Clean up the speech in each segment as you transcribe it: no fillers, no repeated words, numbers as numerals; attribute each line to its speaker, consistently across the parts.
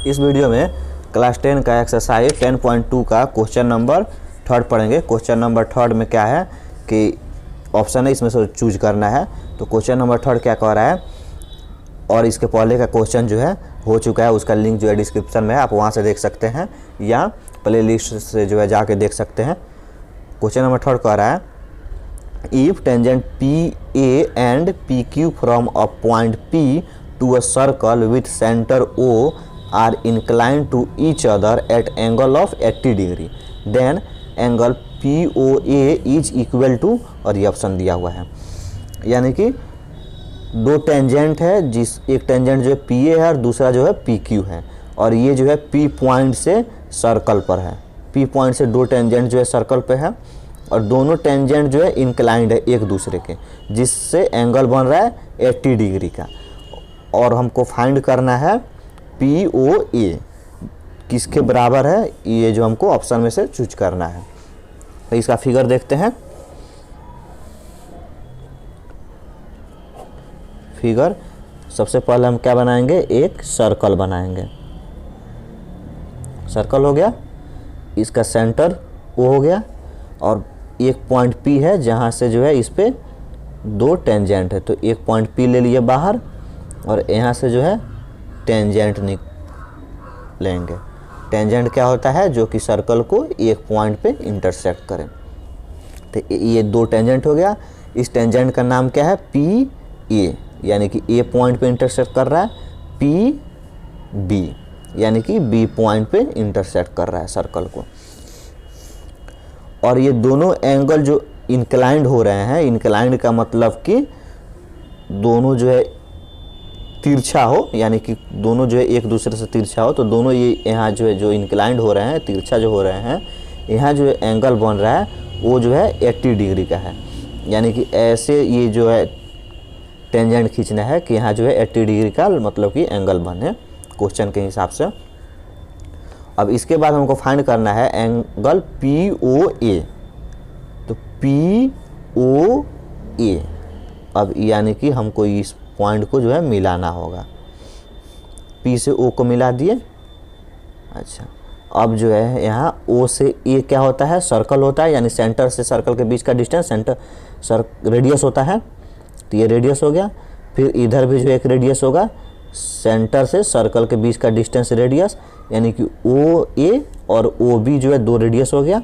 Speaker 1: इस वीडियो में क्लास 10 का एक्सरसाइज 10.2 का क्वेश्चन नंबर 3 पढ़ेंगे। क्वेश्चन नंबर 3 में क्या है कि ऑप्शन है, इसमें से चूज करना है। तो क्वेश्चन नंबर 3 क्या कह रहा है, और इसके पहले का क्वेश्चन जो है हो चुका है, उसका लिंक जो है डिस्क्रिप्शन में, आप वहाँ से देख सकते हैं या प्ले लिस्ट से जो है जाके देख सकते हैं। क्वेश्चन नंबर 3 कह रहा है, if tangent P A and P Q from a point P to a circle with centre O are inclined to each other at angle of 80 degree, then angle P O A is equal to, और ये option दिया हुआ है। यानी कि दो tangent है, एक टेंजेंट जो है पी ए है और दूसरा जो है पी क्यू है, और ये जो है पी पॉइंट से सर्कल पर है। पी पॉइंट से दो टेंजेंट जो है सर्कल पे है, और दोनों टेंजेंट जो है इंक्लाइंड है एक दूसरे के, जिससे एंगल बन रहा है 80 डिग्री का। और हमको फाइंड करना है पी ओ ए किसके बराबर है, ये जो हमको ऑप्शन में से चूज करना है। तो इसका फिगर देखते हैं। फिगर सबसे पहले हम क्या बनाएंगे, एक सर्कल बनाएंगे। सर्कल हो गया, इसका सेंटर ओ हो गया, और एक पॉइंट पी है जहाँ से जो है इस पे दो टेंजेंट है, तो एक पॉइंट पी ले लिए बाहर, और यहाँ से जो है टेंजेंट लेंगे। टेंजेंट क्या होता है, जो कि सर्कल को एक पॉइंट पे इंटरसेक्ट करें। तो ये दो टेंजेंट हो गया। इस टेंजेंट का नाम क्या है, पी ए, यानी कि ए पॉइंट पे इंटरसेक्ट कर रहा है, पी बी यानी कि बी पॉइंट पे इंटरसेक्ट कर रहा है सर्कल को। और ये दोनों एंगल जो इंक्लाइंड हो रहे हैं, इंक्लाइंड का मतलब कि दोनों जो है तिरछा हो, यानी कि दोनों जो है एक दूसरे से तिरछा हो, तो दोनों ये यहाँ जो है जो इंक्लाइंड हो रहे हैं, तिरछा जो हो रहे हैं, यहाँ जो एंगल बन रहा है वो जो है 80 डिग्री का है। यानी कि ऐसे ये जो है टेंजेंट खींचना है कि यहाँ जो है 80 डिग्री का मतलब कि एंगल बने क्वेश्चन के हिसाब से। अब इसके बाद हमको फाइंड करना है एंगल पी ओ ए। तो पी ओ ए, अब यानी कि हमको इस पॉइंट को जो है मिलाना होगा। पी से ओ को मिला दिए। अच्छा, अब जो है यहाँ ओ से ए क्या होता है, सर्कल होता है, यानी सेंटर से सर्कल के बीच का डिस्टेंस रेडियस होता है। तो ये रेडियस हो गया। फिर इधर भी जो एक रेडियस होगा, सेंटर से सर्कल के बीच का डिस्टेंस रेडियस, यानी कि ओ ए और ओ बी जो है दो रेडियस हो गया।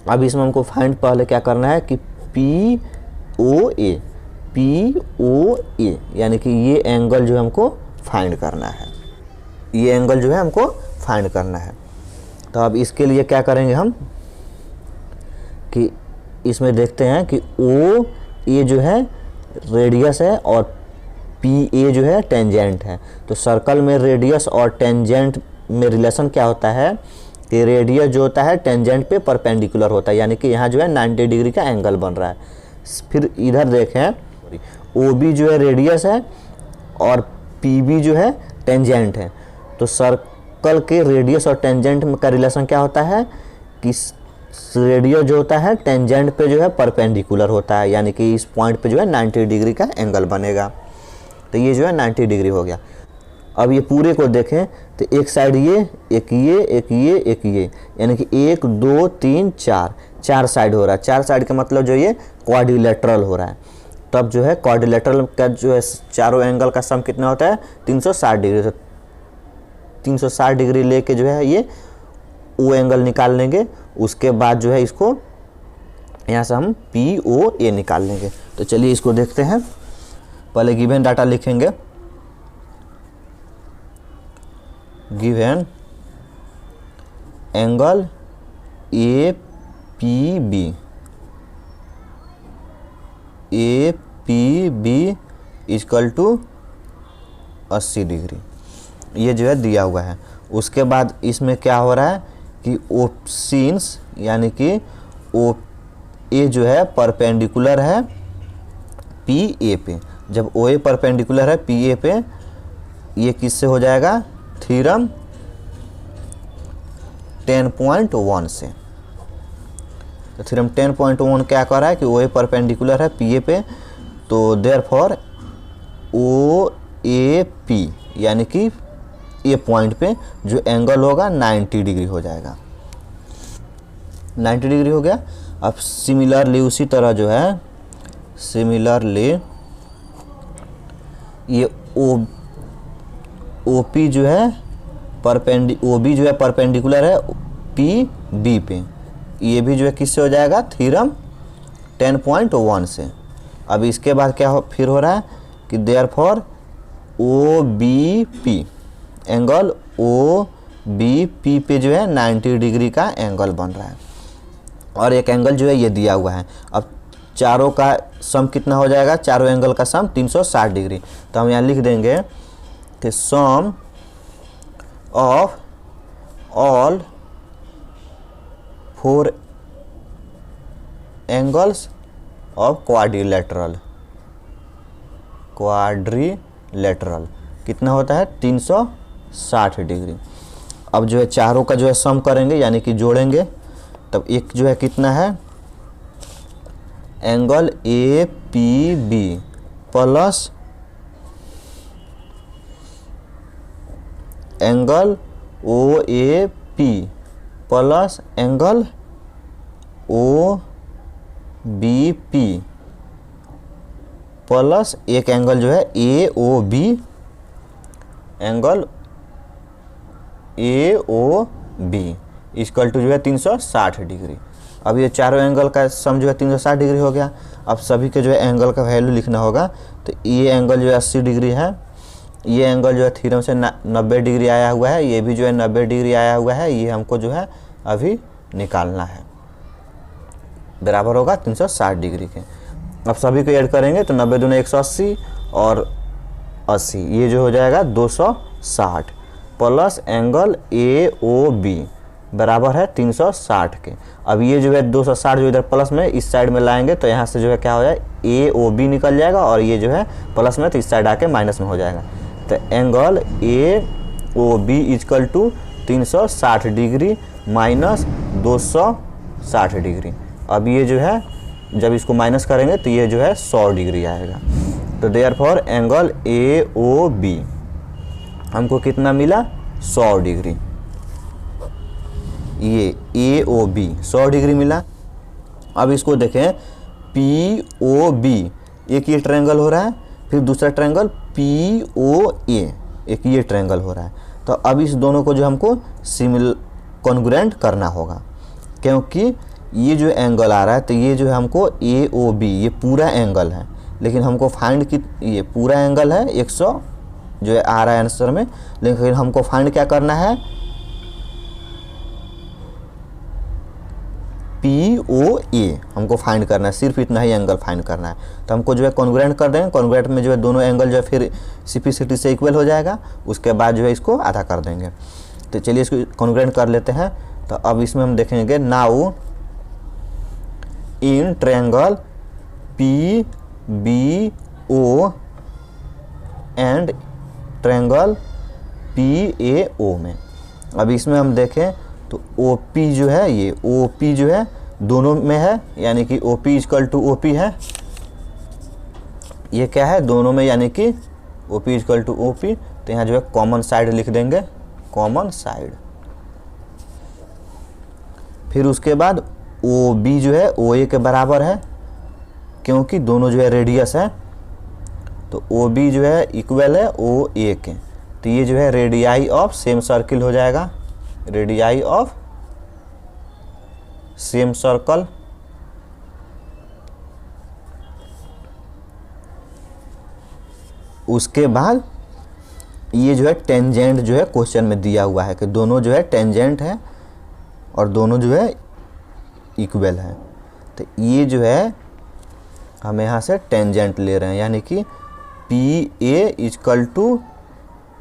Speaker 1: अब इसमें हमको फाइंड पहले क्या करना है कि P O A, P O ए, यानी कि ये एंगल जो है हमको फाइंड करना है, ये एंगल जो है हमको फाइंड करना है। तो अब इसके लिए क्या करेंगे हम कि इसमें देखते हैं कि ओ ए जो है रेडियस है और पी ए जो है टेंजेंट है। तो सर्कल में रेडियस और टेंजेंट में रिलेशन क्या होता है कि रेडियस जो होता है टेंजेंट पे परपेंडिकुलर होता है, यानी कि यहाँ जो है 90 डिग्री का एंगल बन रहा है। फिर इधर देखें, ओ बी जो है रेडियस है और पी बी जो है टेंजेंट है। तो सर्कल के रेडियस और टेंजेंट का रिलेशन क्या होता है कि रेडियस जो होता है टेंजेंट पे जो है परपेंडिकुलर होता है, यानी कि इस पॉइंट पे जो है 90 डिग्री का एंगल बनेगा। तो ये जो है 90 डिग्री हो गया। अब ये पूरे को देखें तो एक साइड ये, एक ये, एक ये, एक ये, यानी कि 1 2 3 4 साइड हो रहा है। 4 साइड का मतलब जो ये क्वाड्रिलेटरल हो रहा है। तब जो है क्वाड्रिलेटरल का जो है चारों एंगल का सम कितना होता है, 360 डिग्री। तो 360 डिग्री लेके जो है ये ओ एंगल निकाल लेंगे। उसके बाद जो है इसको यहाँ से हम पी ओ ए निकाल लेंगे। तो चलिए इसको देखते हैं। पहले गिवन डाटा लिखेंगे, given angle A P B equal to 80 degree, ये जो है दिया हुआ है। उसके बाद इसमें क्या हो रहा है कि ओ सीन्स, यानी कि ओ ए जो है परपेंडिकुलर है पी ए पे। जब ओ ए परपेंडिकुलर है पी ए पे, ये किससे हो जाएगा, थ्योरम 10.1 से। तो थ्योरम 10.1 क्या कह रहा है कि ओ ए परपेंडिकुलर है पी ए पे, तो देयरफॉर ओ ए पी यानी कि ए पॉइंट पे जो एंगल होगा 90 डिग्री हो जाएगा, 90 डिग्री हो गया। अब सिमिलरली उसी तरह जो है, सिमिलरली ये ओ पी जो है ओ बी जो है परपेंडिकुलर है पी बी पे, ये भी जो है किससे हो जाएगा, थ्योरम 10.1 से। अब इसके बाद क्या फिर हो रहा है कि therefore O B P, angle O B P पे जो है 90 डिग्री का एंगल बन रहा है, और एक एंगल जो है ये दिया हुआ है। अब चारों का सम कितना हो जाएगा, चारों एंगल का सम 360 डिग्री। तो हम यहाँ लिख देंगे कि sum of all 4 angles of quadrilateral कितना होता है, 360 डिग्री। अब जो है चारों का जो है सम करेंगे यानी कि जोड़ेंगे, तब एक जो है कितना है, angle A P B plus angle O A P plus angle O B P plus एक एंगल जो है A O B, angle A O B equal to जो है 360 डिग्री। अब ये चारों एंगल का सम जो है 360 डिग्री हो गया। अब सभी के जो है एंगल का वैल्यू लिखना होगा। तो ये एंगल जो है 80 डिग्री है, ये एंगल जो है थीरम से 90 डिग्री आया हुआ है, ये भी जो है 90 डिग्री आया हुआ है, ये हमको जो है अभी निकालना है, बराबर होगा 360 डिग्री के। अब सभी को ऐड करेंगे तो 90 दूनी 180 और 80, ये जो हो जाएगा 260 plus angle A O B बराबर है 360 के। अब ये जो है 260 जो इधर प्लस में इस साइड में लाएंगे तो यहाँ से जो है क्या हो जाए, ए ओ बी निकल जाएगा, और ये जो है प्लस में तो इस साइड आके माइनस में हो जाएगा। तो angle A O B equal to 360 degree minus 260 degree. अब ये जो है जब इसको माइनस करेंगे तो ये जो है 100 डिग्री आएगा। तो therefore angle A O B हमको कितना मिला, 100 डिग्री। ये ए ओ बी 100 डिग्री मिला। अब इसको देखें पी ओ बी, एक ये ट्रायंगल हो रहा है, फिर दूसरा ट्रायंगल पी ओ ए, एक ये ट्रायंगल हो रहा है। तो अब इस दोनों को जो हमको कॉन्ग्रुएंट करना होगा, क्योंकि ये जो एंगल आ रहा है तो ये जो है हमको ए ओ बी ये पूरा एंगल है, लेकिन हमको फाइंड कि ये पूरा एंगल है 100 जो है आ रहा है आंसर में, लेकिन हमको फाइंड क्या करना है, पी ओ ए हमको फाइंड करना है, सिर्फ इतना ही एंगल फाइंड करना है। तो हमको जो है कॉन्ग्रुएंट कर देंगे, कॉन्ग्रुएंट में जो है दोनों एंगल जो है फिर सिपिसिटी से इक्वल हो जाएगा, उसके बाद जो है इसको आधा कर देंगे। तो चलिए इसको कॉन्ग्रुएंट कर लेते हैं। तो अब इसमें हम देखेंगे now in triangle P B O and triangle P A O में, अब इसमें हम देखें तो ओ पी जो है, ये ओ पी जो है दोनों में है, यानी कि O P equal to O P है, ये क्या है दोनों में, यानी कि O P equal to O P. तो यहाँ जो है कॉमन साइड लिख देंगे, कॉमन साइड। फिर उसके बाद ओ बी जो है ओ ए के बराबर है, क्योंकि दोनों जो है रेडियस है, तो ओ बी जो है इक्वल है ओ ए के। तो ये जो है रेडियाई ऑफ सेम सर्किल हो जाएगा, रेडियाई ऑफ सेम सर्कल। उसके बाद ये जो है टेंजेंट जो है क्वेश्चन में दिया हुआ है कि दोनों जो है टेंजेंट है और दोनों जो है इक्वल है। तो ये जो है हम यहाँ से टेंजेंट ले रहे हैं, यानी कि P A equal to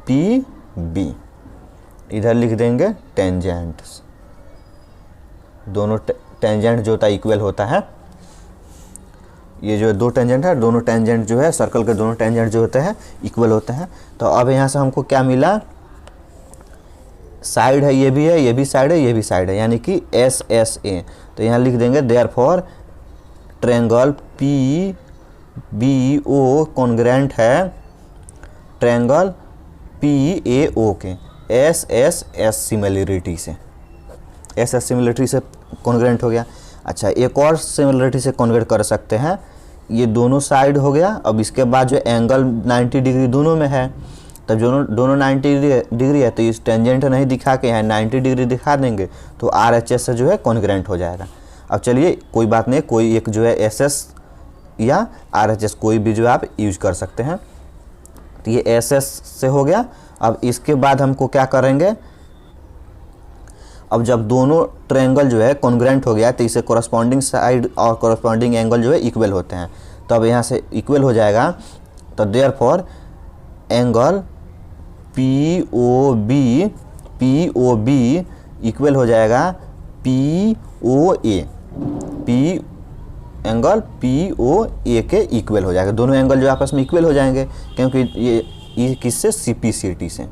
Speaker 1: P B, इधर लिख देंगे टेंजेंट, दोनों टेंजेंट जो होता है इक्वल होता है। ये जो दो टेंजेंट है, दोनों टेंजेंट जो है सर्कल के दोनों टेंजेंट जो होते हैं इक्वल होते हैं। तो अब यहाँ से हमको क्या मिला, साइड है, ये भी साइड है, ये भी साइड है, यानी कि एस एस ए। तो यहाँ लिख देंगे therefore triangle P B O congruent है ट्रायंगल पी ए ओ के। एस एस एस सिमिलरिटी से, एस एस सिमिलरिटी से कॉन्ग्रेंट हो गया। अच्छा, एक और सिमिलरिटी से कॉन्ग्रेंट कर सकते हैं, ये दोनों साइड हो गया। अब इसके बाद जो एंगल 90 डिग्री दोनों में है, तब दोनों 90 डिग्री है, तो इस टेंजेंट नहीं दिखा के यहाँ 90 डिग्री दिखा देंगे तो RHS से जो है कॉन्ग्रेंट हो जाएगा। अब चलिए कोई बात नहीं, कोई एक जो है SS या RHS कोई भी जो है आप यूज कर सकते हैं। तो ये SS से हो गया। अब इसके बाद हमको क्या करेंगे, अब जब दोनों ट्रायंगल जो है कॉन्ग्रेंट हो गया तो इसे कॉरस्पॉन्डिंग साइड और कॉरस्पॉन्डिंग एंगल जो है इक्वल होते हैं। तो अब यहाँ से इक्वल हो जाएगा, तो देयरफॉर एंगल POB इक्वल हो जाएगा POA, एंगल POA के इक्वल हो जाएगा। दोनों एंगल जो आपस में इक्वल हो जाएंगे, क्योंकि ये किससे, CPCT से।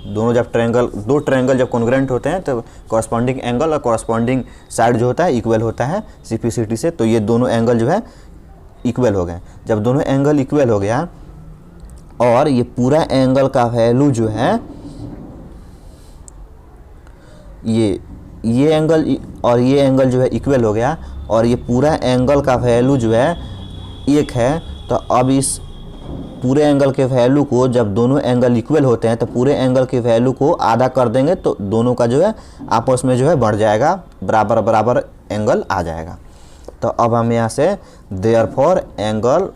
Speaker 1: दोनों जब दो ट्रायंगल जब कॉन्ग्रेंट होते हैं तो कॉरस्पॉन्डिंग एंगल और कॉरस्पॉन्डिंग साइड जो होता है इक्वल होता है CPCT से। तो ये दोनों एंगल जो है इक्वल हो गए। जब दोनों एंगल इक्वल हो गया और ये पूरा एंगल का वैल्यू जो है, ये एंगल और ये एंगल जो है इक्वल हो गया और ये पूरा एंगल का वैल्यू जो है 1 है, तो अब इस पूरे एंगल के वैल्यू को, जब दोनों एंगल इक्वल होते हैं तो पूरे एंगल के वैल्यू को आधा कर देंगे तो दोनों का जो है आपस में जो है बढ़ जाएगा, बराबर बराबर एंगल आ जाएगा। तो अब हम यहाँ से therefore angle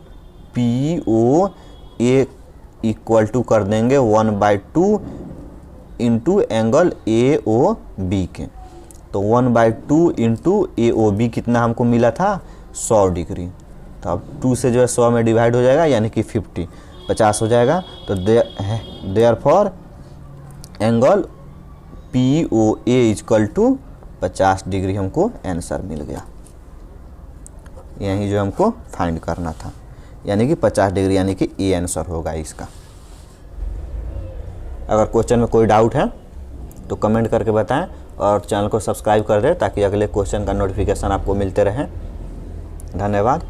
Speaker 1: POA equal to कर देंगे 1/2 इंटू एंगल AOB के। तो 1/2 इंटू AOB कितना हमको मिला था, 100 डिग्री। तो अब 2 से जो है 100 में डिवाइड हो जाएगा, यानी कि 50 हो जाएगा। तो therefore angle POA equal to 50 degree हमको आंसर मिल गया। यही जो हमको फाइंड करना था, यानी कि 50 डिग्री, यानी कि ए आंसर होगा इसका। अगर क्वेश्चन में कोई डाउट है तो कमेंट करके बताएं और चैनल को सब्सक्राइब कर दें ताकि अगले क्वेश्चन का नोटिफिकेशन आपको मिलते रहे। धन्यवाद।